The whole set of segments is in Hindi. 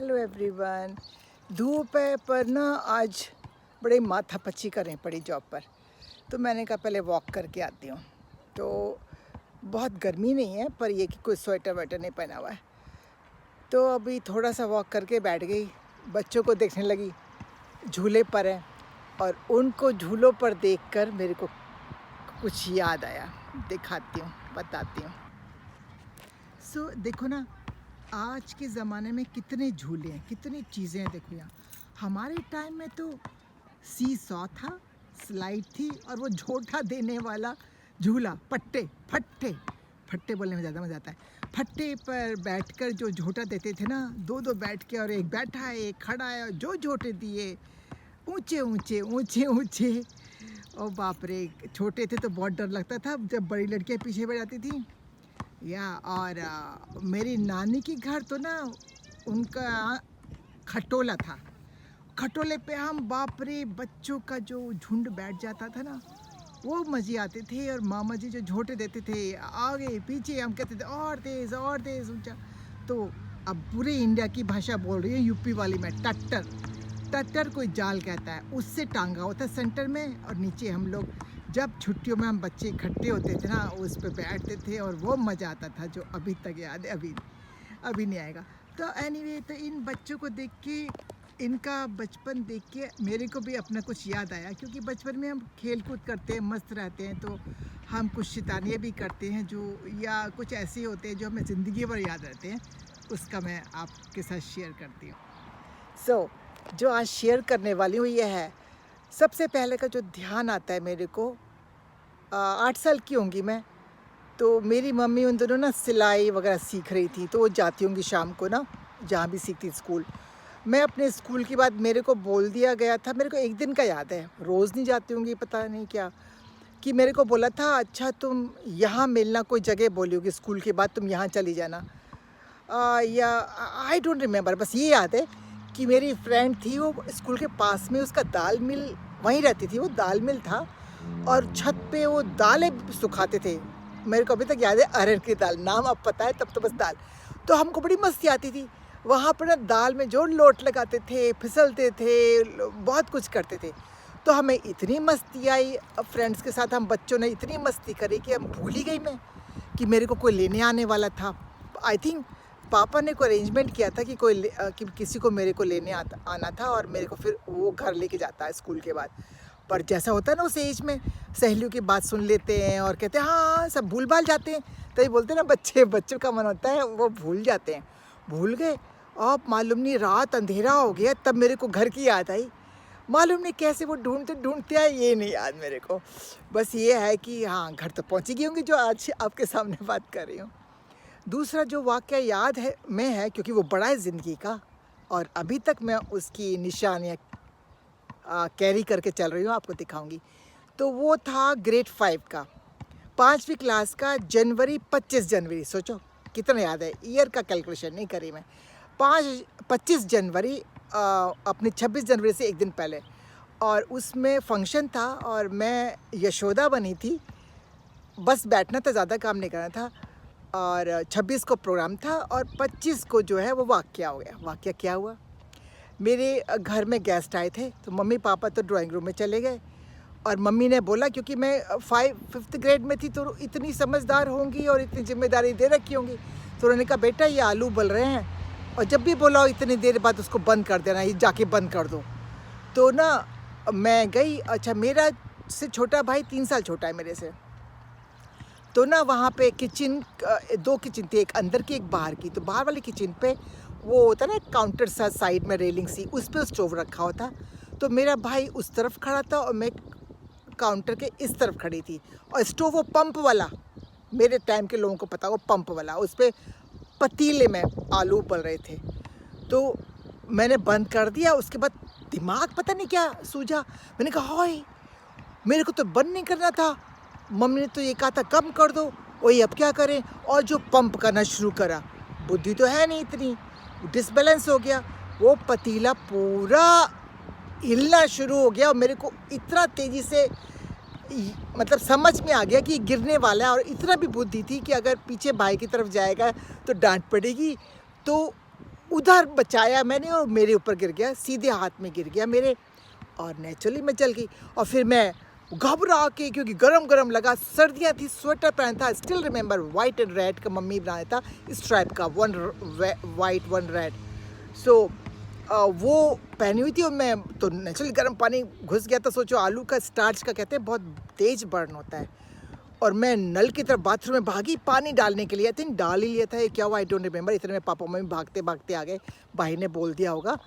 Hello everyone. धूप है पर ना आज बड़े माथापच्ची करें पड़ी जॉब पर, तो मैंने कहा पहले वॉक करके आती हूँ। तो बहुत गर्मी नहीं है पर ये कि कोई स्वेटर वेटर नहीं पहना हुआ है, तो अभी थोड़ा सा वॉक करके बैठ गई। बच्चों को देखने लगी, झूले पर हैं और उनको झूलों पर देखकर मेरे को कुछ याद आया। दिखाती हूँ, बताती हूँ। सो देखो ना, आज के ज़माने में कितने झूले हैं, कितनी चीज़ें हैं। देखो यहाँ हमारे टाइम में तो सी सॉ था, स्लाइड थी और वो झोटा देने वाला झूला, फट्टे फट्टे बोलने में ज़्यादा मज़ा आता है। फट्टे पर बैठकर जो झोटा देते थे ना, दो दो बैठ के, और एक बैठा है एक खड़ा है, और जो झोटे दिए ऊंचे ऊंचे ऊंचे ऊंचे। ओ बाप रे, छोटे थे तो बहुत डर लगता था जब बड़ी लड़कियाँ पीछे बैठ जाती थी। और मेरी नानी की घर तो ना, उनका खटोला था। खटोले पे हम बाप रे, बच्चों का जो झुंड बैठ जाता था ना, वो मज़े आते थे। और मामा जी जो झोटे देते थे आगे पीछे, हम कहते थे और तेज़ ऊंचा। तो अब पूरे इंडिया की भाषा बोल रही है, यूपी वाली में टट्टर कोई जाल कहता है, उससे टांगा होता है सेंटर में, और नीचे हम लोग जब छुट्टियों में हम बच्चे इकट्ठे होते थे ना, उस पे बैठते थे और वो मज़ा आता था जो अभी तक याद है, अभी नहीं आएगा। तो एनीवे, तो इन बच्चों को देख के, इनका बचपन देख के मेरे को भी अपना कुछ याद आया, क्योंकि बचपन में हम खेल कूद करते हैं, मस्त रहते हैं, तो हम कुछ शैतानियाँ भी करते हैं जो, या कुछ ऐसे होते हैं जो हमें ज़िंदगी भर याद रहते हैं। उसका मैं आपके साथ शेयर करती हूँ। सो जो आज शेयर करने वाली हूँ ये है, सबसे पहले का जो ध्यान आता है मेरे को, 8 साल की होंगी मैं, तो मेरी मम्मी उन दोनों ना सिलाई वगैरह सीख रही थी, तो वो जाती होंगी शाम को ना, जहाँ भी सीखती स्कूल। मैं अपने स्कूल की बात, मेरे को बोल दिया गया था, मेरे को एक दिन का याद है, रोज़ नहीं जाती होंगी पता नहीं क्या, कि मेरे को बोला था अच्छा तुम यहाँ मिलना, कोई जगह बोली होगी स्कूल के बाद, तुम यहाँ चली जाना, या आई डोंट रिमेंबर। बस ये याद है कि मेरी फ्रेंड थी, वो स्कूल के पास में उसका दाल मिल वहीं रहती थी, वो दाल मिल था, और छत पे वो दालें सुखाते थे। मेरे को अभी तक याद है, अरहर की दाल, नाम अब पता है, तब तो बस दाल। तो हमको बड़ी मस्ती आती थी वहाँ पर ना, दाल में जो लोट लगाते थे, फिसलते थे, बहुत कुछ करते थे। तो हमें इतनी मस्ती आई, फ्रेंड्स के साथ हम बच्चों ने इतनी मस्ती करी कि हम भूल ही गई मैं कि मेरे को कोई लेने आने वाला था। आई थिंक पापा ने कोई अरेंजमेंट किया था कि कि किसी को मेरे को लेने आना था, और मेरे को फिर वो घर लेके जाता है स्कूल के बाद। पर जैसा होता है ना उस एज में, सहेलियों की बात सुन लेते हैं और कहते हैं हाँ, सब भूल भाल जाते हैं। तभी बोलते हैं ना, बच्चों का मन होता है, वो भूल जाते हैं। भूल गए, अब मालूम नहीं रात अंधेरा हो गया, तब मेरे को घर की याद आई। मालूम नहीं कैसे वो ढूंढते आए, ये नहीं याद मेरे को। बस ये है कि हाँ, घर तो पहुँची गई होंगी जो आज आपके सामने बात कर रही हूँ। दूसरा जो वाक़या याद है में है, क्योंकि वो बड़ा है ज़िंदगी का, और अभी तक मैं उसकी निशानियाँ कैरी करके चल रही हूँ, आपको दिखाऊंगी। तो वो था ग्रेड 5 का, 5वीं क्लास का, 25 जनवरी, सोचो कितना याद है, ईयर का कैलकुलेशन नहीं करी मैं। 25 जनवरी, अपनी 26 जनवरी से एक दिन पहले, और उसमें फंक्शन था और मैं यशोदा बनी थी। बस बैठना था, ज़्यादा काम नहीं करना था, और 26 को प्रोग्राम था, और 25 को जो है वो वाक़या हो गया। वाक़या क्या हुआ, मेरे घर में गेस्ट आए थे, तो मम्मी पापा तो ड्राइंग रूम में चले गए, और मम्मी ने बोला, क्योंकि मैं 5th ग्रेड में थी, तो इतनी समझदार होंगी और इतनी जिम्मेदारी दे रखी होंगी, तो उन्होंने कहा बेटा ये आलू उबल रहे हैं, और जब भी बोला इतनी देर बाद उसको बंद कर देना, ये जाके बंद कर दो। तो ना मैं गई। अच्छा, मेरा से छोटा भाई 3 साल छोटा है मेरे से। तो ना वहाँ पे किचन, 2 किचन थी, एक अंदर की एक बाहर की। तो बाहर वाली किचन पे वो होता ना काउंटर सा, साइड में रेलिंग सी, उस पे स्टोव रखा हुआ था। तो मेरा भाई उस तरफ खड़ा था और मैं काउंटर के इस तरफ खड़ी थी, और स्टोव वो पंप वाला, मेरे टाइम के लोगों को पता, वो पंप वाला, उस पर पतीले में आलू उबल रहे थे। तो मैंने बंद कर दिया। उसके बाद दिमाग पता नहीं क्या सूझा, मैंने कहा हाय, मेरे को तो बंद नहीं करना था, मम्मी ने तो ये कहा था कम कर दो, वही अब क्या करें, और जो पंप करना शुरू करा। बुद्धि तो है नहीं इतनी, डिसबैलेंस हो गया, वो पतीला पूरा हिलना शुरू हो गया, और मेरे को इतना तेज़ी से मतलब समझ में आ गया कि गिरने वाला है, और इतना भी बुद्धि थी कि अगर पीछे भाई की तरफ जाएगा तो डांट पड़ेगी। तो उधर बचाया मैंने और मेरे ऊपर गिर गया, सीधे हाथ में गिर गया मेरे, और नेचुरली मैं जल गई। और फिर मैं घबरा के, क्योंकि गरम गरम लगा, सर्दियाँ थी, स्वेटर पहना था, still remember white and red का मम्मी बनाया था स्ट्राइप का, वन वाइट वन रेड। सो वो पहनी हुई थी और मैं तो नेचुरली गर्म पानी घुस गया था। सोचो आलू का स्टार्च का कहते हैं बहुत तेज बर्न होता है। और मैं नल की तरफ बाथरूम में भागी पानी डालने के लिए, आई थिंक डाल ही लिया था, ये क्या हुआ आई डोंट रिमेंबर। इतने में पापा मम्मी भागते भागते आ गए, भाई ने बोल दिया होगा।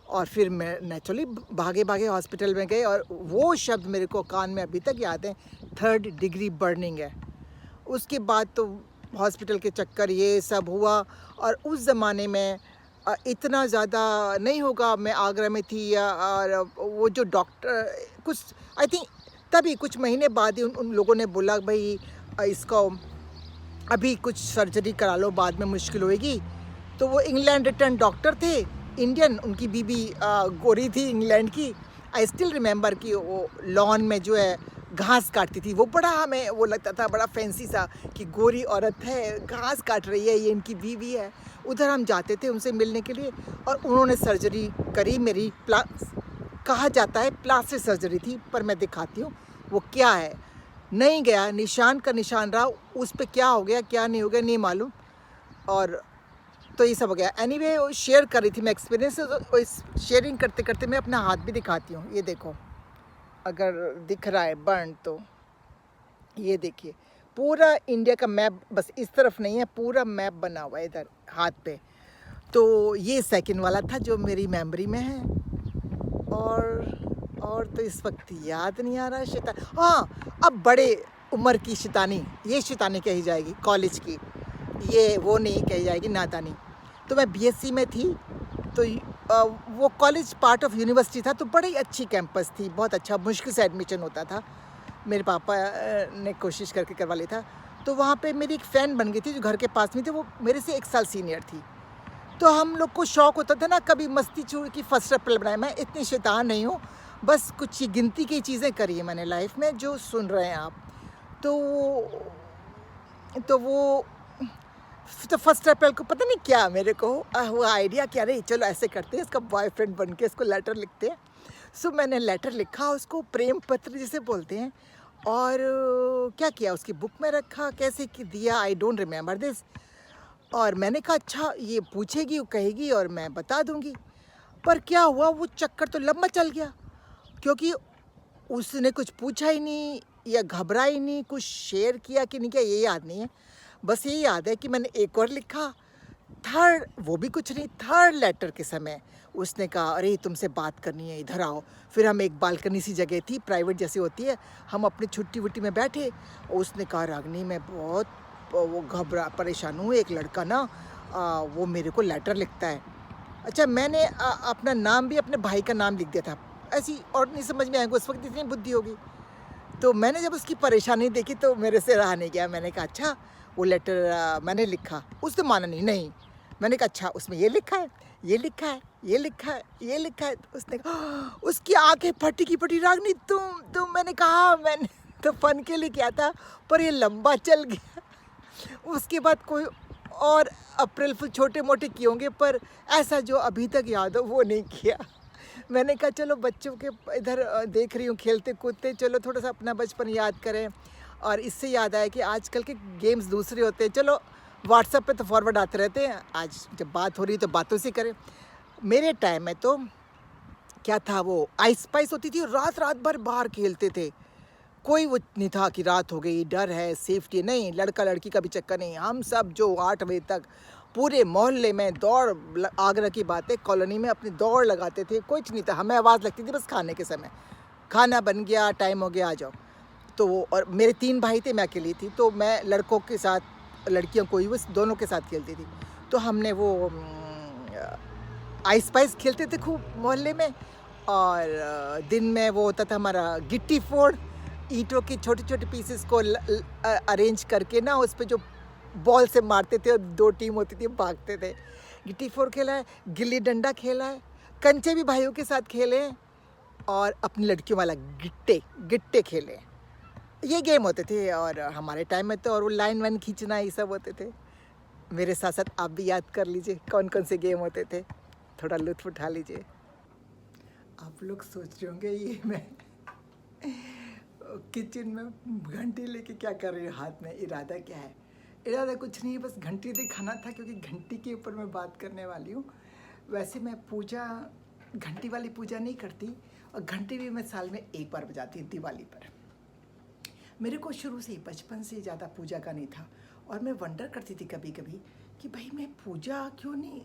और फिर मैं नेचुरली भागे भागे हॉस्पिटल में गए, और वो शब्द मेरे को कान में अभी तक याद है, 3rd डिग्री बर्निंग है। उसके बाद तो हॉस्पिटल के चक्कर ये सब हुआ। और उस ज़माने में इतना ज़्यादा नहीं होगा, मैं आगरा में थी, और वो जो डॉक्टर कुछ आई थिंक तभी कुछ महीने बाद ही उन लोगों ने बोला भाई इसको अभी कुछ सर्जरी करा लो, बाद में मुश्किल होएगी। तो वो इंग्लैंड रिटर्न डॉक्टर थे, इंडियन, उनकी बीबी गोरी थी इंग्लैंड की। आई स्टिल रिमेंबर कि वो लॉन में जो है घास काटती थी, वो बड़ा हमें वो लगता था बड़ा फैंसी सा कि गोरी औरत है घास काट रही है, ये इनकी बीवी है। उधर हम जाते थे उनसे मिलने के लिए, और उन्होंने सर्जरी करी मेरी, कहा जाता है प्लास्टिक सर्जरी थी, पर मैं दिखाती हूँ वो क्या है। नहीं गया, निशान का निशान रहा, उस पर क्या हो गया क्या नहीं हो गया नहीं मालूम। और तो ये सब हो गया। एनीवे वो शेयर कर रही थी मैं एक्सपीरियंस, तो इस शेयरिंग करते करते मैं अपना हाथ भी दिखाती हूँ। ये देखो, अगर दिख रहा है बर्न तो ये देखिए, पूरा इंडिया का मैप, बस इस तरफ नहीं है, पूरा मैप बना हुआ है इधर हाथ पे। तो ये सेकंड वाला था जो मेरी मेमोरी में है। और तो इस वक्त याद नहीं आ रहा शैतान। हाँ, अब बड़े उम्र की शैतानी, ये शैतानी कही जाएगी कॉलेज की, ये वो नहीं कही जाएगी नादानी। तो मैं बीएससी में थी, तो वो कॉलेज पार्ट ऑफ यूनिवर्सिटी था, तो बड़ी अच्छी कैंपस थी, बहुत अच्छा, मुश्किल से एडमिशन होता था, मेरे पापा ने कोशिश करके करवा लिया था। तो वहाँ पे मेरी एक फ़्रेंड बन गई थी जो घर के पास में थी, वो मेरे से 1 साल सीनियर थी। तो हम लोग को शौक़ होता था ना कभी मस्ती चूर की फर्स्ट अप्रैल बनाए। मैं इतनी शैतान नहीं हूँ, बस कुछ ही गिनती की चीज़ें करी है मैंने लाइफ में जो सुन रहे हैं आप। तो वो तो फर्स्ट अप्रैल को पता नहीं क्या मेरे को हुआ आइडिया, क्या अरे चलो ऐसे करते हैं, इसका बॉयफ्रेंड बन के इसको लेटर लिखते हैं। सो मैंने लेटर लिखा उसको, प्रेम पत्र जिसे बोलते हैं, और क्या किया उसकी बुक में रखा, कैसे कि दिया आई डोंट रिमेंबर दिस। और मैंने कहा अच्छा ये पूछेगी, वो कहेगी और मैं बता दूंगी। पर क्या हुआ, वो चक्कर तो लंबा चल गया, क्योंकि उसने कुछ पूछा ही नहीं या घबरा ही नहीं, कुछ शेयर किया कि नहीं किया ये याद नहीं है। बस ये याद है कि मैंने एक और लिखा, थर्ड, वो भी कुछ नहीं, थर्ड लेटर के समय उसने कहा अरे तुमसे बात करनी है, इधर आओ। फिर हम एक बालकनी सी जगह थी, प्राइवेट जैसी होती है, हम अपनी छुट्टी वुट्टी में बैठे, और उसने कहा रागनी मैं बहुत वो घबरा परेशान हूँ, एक लड़का ना वो मेरे को लेटर लिखता है। अच्छा, मैंने अपना नाम भी अपने भाई का नाम लिख दिया था, ऐसी, और नहीं समझ में आएगा उस वक्त इतनी बुद्धि होगी। तो मैंने जब उसकी परेशानी देखी तो मेरे से रहा नहीं गया, मैंने कहा अच्छा वो लेटर मैंने लिखा। उसने माना नहीं। मैंने कहा अच्छा उसमें ये लिखा है, ये लिखा है, ये लिखा है, ये लिखा है। तो उसने कहा, उसकी आंखें फटी की फटी, रागनी तुम। मैंने कहा मैंने तो फन के लिए किया था, पर ये लंबा चल गया। उसके बाद कोई और अप्रैल फुल छोटे मोटे किए होंगे, पर ऐसा जो अभी तक याद हो वो नहीं किया। मैंने कहा चलो बच्चों के इधर देख रही हूँ खेलते कूदते, चलो थोड़ा सा अपना बचपन याद करें। और इससे याद आया कि आजकल के गेम्स दूसरे होते हैं। चलो व्हाट्सएप पे तो फॉरवर्ड आते रहते हैं, आज जब बात हो रही है तो बातों से करें। मेरे टाइम में तो क्या था, वो आइस स्पाइस होती थी, रात रात भर बाहर खेलते थे। कोई वो नहीं था कि रात हो गई डर है, सेफ्टी नहीं, लड़का लड़की का भी चक्कर नहीं। हम सब जो 8 बजे तक पूरे मोहल्ले में दौड़, आगरा की बात है, कॉलोनी में अपनी दौड़ लगाते थे। कुछ नहीं था, हमें आवाज़ लगती थी बस खाने के समय, खाना बन गया, टाइम हो गया, आ जाओ। तो और मेरे 3 भाई थे, मैं अकेली थी, तो मैं लड़कों के साथ, लड़कियों को ही बस दोनों के साथ खेलती थी। तो हमने वो आइस स्पाइस खेलते थे खूब मोहल्ले में। और दिन में वो होता था हमारा गिट्टी फोड़, ईंटों की छोटे छोटे पीसेस को अरेंज करके ना उस पर जो बॉल से मारते थे, और 2 टीम होती थी, भागते थे। गिट्टी फोड़ खेला है, गिल्ली डंडा खेला है, कंचे भी भाइयों के साथ खेले हैं, और अपनी लड़कियों वाला गिट्टे खेले। ये गेम होते थे। और हमारे टाइम में तो और वो लाइन वाइन खींचना ये सब होते थे। मेरे साथ साथ आप भी याद कर लीजिए कौन कौन से गेम होते थे, थोड़ा लुत्फ़ उठा लीजिए। आप लोग सोच रहे होंगे ये मैं किचन में घंटी लेके क्या कर रही हूँ हाथ में, इरादा क्या है? इरादा कुछ नहीं है, बस घंटी दिखाना था क्योंकि घंटी के ऊपर मैं बात करने वाली हूँ। वैसे मैं पूजा, घंटी वाली पूजा नहीं करती, और घंटी भी मैं साल में एक बार बजाती हूँ, दिवाली पर। मेरे को शुरू से ही बचपन से ज़्यादा पूजा का नहीं था, और मैं वंडर करती थी कभी कभी कि भाई मैं पूजा क्यों नहीं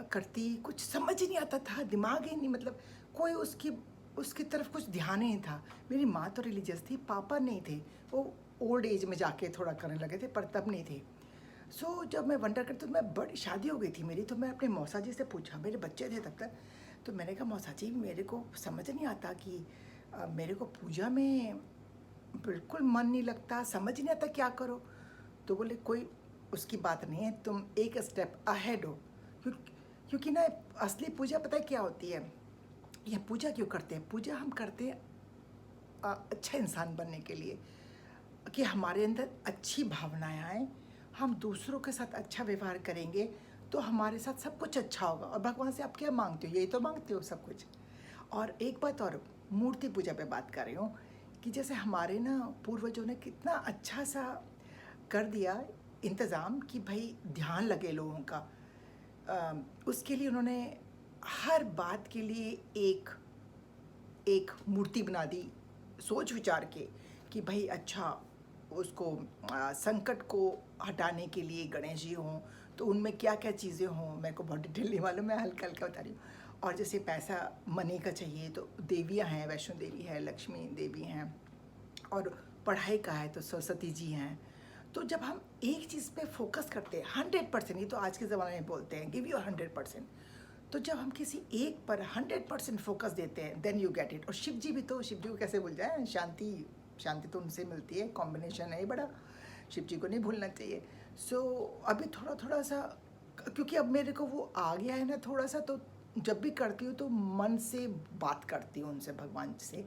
करती, कुछ समझ ही नहीं आता था, दिमाग ही नहीं, मतलब कोई उसकी उसकी तरफ कुछ ध्यान ही नहीं था। मेरी माँ तो रिलीजियस थी, पापा नहीं थे, वो ओल्ड एज में जाके थोड़ा करने लगे थे, पर तब नहीं थे। जब मैं वंडर करती तो मैं बड़ी शादी हो गई थी मेरी, तो मैं अपने मौसा जी से पूछा, मेरे बच्चे थे तब तक, तो मैंने कहा मौसा जी मेरे को समझ नहीं आता कि मेरे को पूजा में बिल्कुल मन नहीं लगता, समझ नहीं आता क्या करो। तो बोले कोई उसकी बात नहीं है, तुम एक स्टेप अहेड हो। क्योंकि ना असली पूजा पता है क्या होती है, यह पूजा क्यों करते हैं? पूजा हम करते हैं अच्छा इंसान बनने के लिए, कि हमारे अंदर अच्छी भावनाएं आए, हम दूसरों के साथ अच्छा व्यवहार करेंगे तो हमारे साथ सब कुछ अच्छा होगा। और भगवान से आप क्या मांगते हो? यही तो मांगते हो सब कुछ। और एक बात और, मूर्ति पूजा पे बात कर रही हूँ, कि जैसे हमारे ना पूर्वजों ने कितना अच्छा सा कर दिया इंतज़ाम कि भाई ध्यान लगे लोगों का। उसके लिए उन्होंने हर बात के लिए एक एक मूर्ति बना दी, सोच विचार के, कि भाई अच्छा उसको संकट को हटाने के लिए गणेश जी हों, तो उनमें क्या क्या चीज़ें हों, मेरे को बहुत डिटेल नहीं मालूम, मैं हल्का हल्का बता रही हूँ। और जैसे पैसा मनी का चाहिए तो देवियाँ हैं, वैष्णो देवी है, लक्ष्मी देवी हैं, और पढ़ाई का है तो सरस्वती जी हैं। तो जब हम एक चीज़ पे फोकस करते हैं 100%, ये तो आज के ज़माने में बोलते हैं गिव योर 100%, तो जब हम किसी एक पर 100% फोकस देते हैं देन यू गेट इट। और शिव जी भी तो, शिव जी को कैसे भूल जाए, शांति, शांति तो उनसे मिलती है, कॉम्बिनेशन है बड़ा, शिव जी को नहीं भूलना चाहिए। अभी थोड़ा थोड़ा सा, क्योंकि अब मेरे को वो आ गया है ना थोड़ा सा, तो जब भी करती हूँ तो मन से बात करती हूँ उनसे, भगवान से।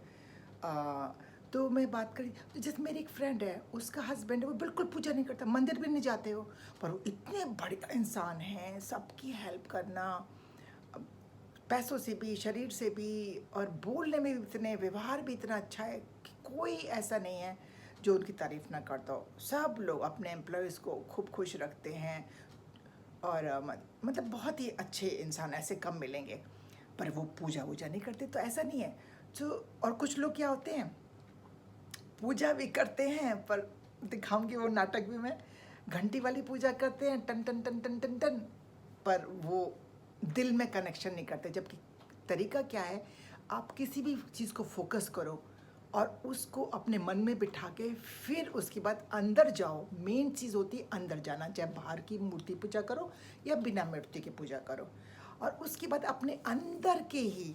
तो मैं बात करी तो जैसे मेरी एक फ्रेंड है, उसका हस्बैंड है, वो बिल्कुल पूजा नहीं करता, मंदिर भी नहीं जाते हो, पर वो इतने बड़े इंसान हैं, सबकी हेल्प करना, पैसों से भी, शरीर से भी, और बोलने में भी इतने, व्यवहार भी इतना अच्छा है कि कोई ऐसा नहीं है जो उनकी तारीफ़ ना करता हो। सब लोग अपने एम्प्लॉयज़ को खूब खुश रखते हैं, और मतलब बहुत ही अच्छे इंसान ऐसे कम मिलेंगे। पर वो पूजा वूजा नहीं करते, तो ऐसा नहीं है। और कुछ लोग क्या होते हैं, पूजा भी करते हैं, पर दिखाऊंगी वो नाटक भी मैं, घंटी वाली पूजा करते हैं, टन टन टन टन टन टन, पर वो दिल में कनेक्शन नहीं करते। जबकि तरीका क्या है, आप किसी भी चीज़ को फोकस करो और उसको अपने मन में बिठा के फिर उसके बाद अंदर जाओ। मेन चीज़ होती है अंदर जाना, चाहे बाहर की मूर्ति पूजा करो या बिना मूर्ति की पूजा करो। और उसके बाद अपने अंदर के ही,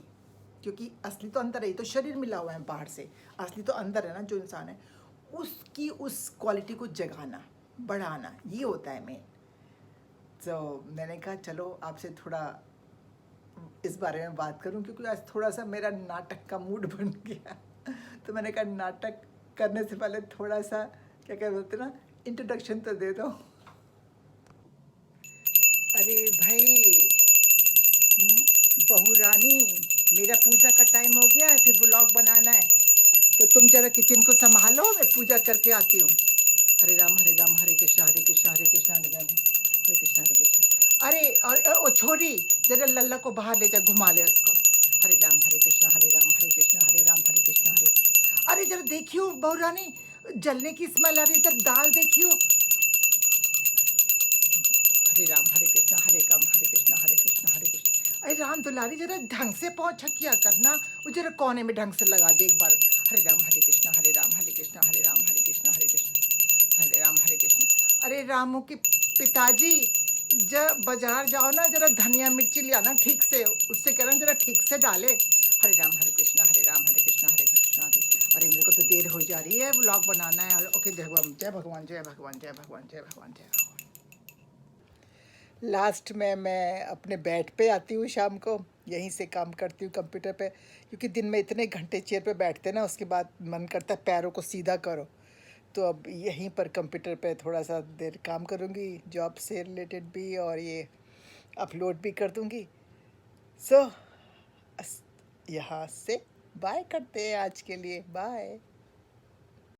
क्योंकि असली तो अंदर है, तो शरीर मिला हुआ है बाहर से, असली तो अंदर है ना जो इंसान है, उसकी उस क्वालिटी को जगाना, बढ़ाना, ये होता है मेन। तो मैंने कहा चलो आपसे थोड़ा इस बारे में बात करूं, क्योंकि आज थोड़ा सा मेरा नाटक का मूड बन गया। तो मैंने कहा नाटक करने से पहले थोड़ा सा क्या क्या बोलते ना, इंट्रोडक्शन तो दे दो। अरे भाई बहू रानी, मेरा पूजा का टाइम हो गया है, फिर व्लॉग बनाना है, तो तुम जरा किचन को संभालो, मैं पूजा करके आती हूँ। हरे राम हरे कृष्णा हरे कृष्णा हरे कृष्णा हरे राम हरे कृष्णा हरे कृष्णा। अरे और ओ छोरी, जरा लल्ला को बाहर ले जा, घुमा ले उसको। हरे राम हरे कृष्णा हरे राम हरे कृष्णा हरे राम हरे कृष्णा हरे कृष्णा। अरे जरा देखियो बहू रानी, जलने की स्मेल आ रही है, जरा दाल देखियो। हरे राम हरे कृष्णा हरे राम हरे कृष्णा हरे कृष्णा हरे कृष्णा। अरे राम दुलारी, जरा ढंग से पहुंचा किया करना, वो जरा कोने में ढंग से लगा दे एक बार। हरे राम हरे कृष्णा हरे राम हरे कृष्णा हरे राम हरे कृष्णा हरे कृष्णा हरे राम हरे कृष्णा। अरे रामू के पिताजी, जब बाजार जाओ ना, जरा धनिया मिर्ची ले आना ठीक से, उससे कह रहा हूँ जरा ठीक से डाले। हरे राम हरे कृष्णा हरे राम हरे कृष्णा हरे कृष्णा हरे। अरे मेरे को तो देर हो जा रही है, व्लॉग बनाना है। ओके, जय भगवान जय भगवान जय भगवान जय भगवान जय भगवान जय भगवान। लास्ट में मैं अपने बेड पे आती हूँ शाम को, यहीं से काम करती हूँ कंप्यूटर पे, क्योंकि दिन में इतने घंटे चेयर पे बैठते ना, उसके बाद मन करता है पैरों को सीधा करो। तो अब यहीं पर कंप्यूटर पे थोड़ा सा देर काम करूँगी, जॉब से रिलेटेड भी, और ये अपलोड भी कर दूँगी। सो यहाँ से बाय करते हैं आज के लिए, बाय।